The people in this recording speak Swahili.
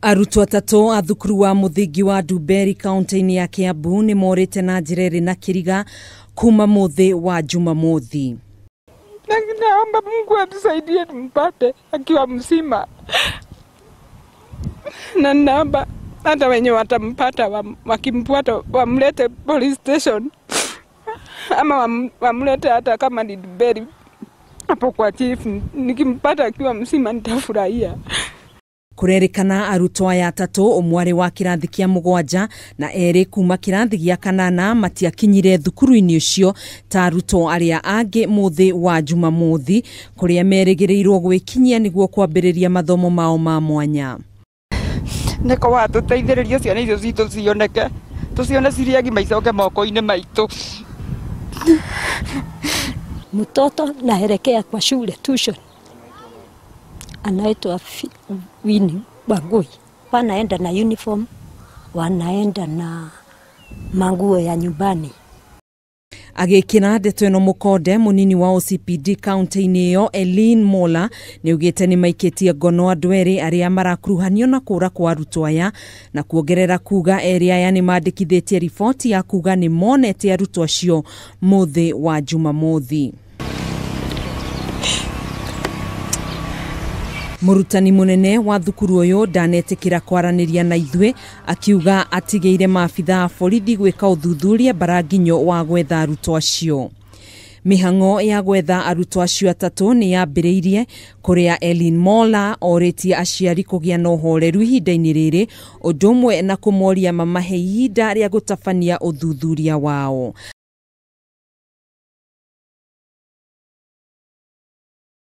Arutwo atatu a thukuru wa muthingi wa Ndumberi kaunti-ini ya Kiambu ni morite na njira na kiriga kuma muthi wa jumamothi. Naomba Mungu atusaidie tumpate akiwa mzima. Na naomba hata wenye watampata wakimpata wamlete police station ama wamlete hata kama ni Ndumberi hapo kwa chief. Nikimpata akiwa mzima nitafurahia. Kuringana arutwo aya atatu umwe wa kirathi kia 7 na eri kuma kirathi gia 8 matiakinyire thukuru-ini ucio ta arutwo aria angi muthi wa jumamothi kuria merigirirwo gwikinyia niguo kwambiriria mathomo mao ma mwanya. Niko watuteithiriria ciana icio citu cioneke tucione ciriagi maicoke moko-ini maitu. Mtoto naelekea kwa shule tuition. Anaitwa Wini Bagui. Wanaenda na uniform, wanaenda na manguo ya nyumbani. Agikira ndeto ino mukonde munini wa OCPD kaunti-ini iyo Elin Mola ni ugite ni maikitie ngono andu eri aria marakuruhanio na kuura kwa arutwo aya na kuongerera kuga eri aya ni mandikithitie ripoti ya kuga ni monete arutwo acio muthi wa jumamothi. Murutani munene wa thukuru uyu ndanetikira kwaraniria na ithwe akiuga atigeire maabitha borithi gwika uthuthuria baraginyo wa gwetha arutwo acio. Mihang'o ya gwetha arutwo acio atatu niayambiriirie kuria Elin Mola oritie aciari kugia na uhoreru ihinda-ini riri undu umwe na kumoria mamahe ihinda ria gutabania uthuthuria wao.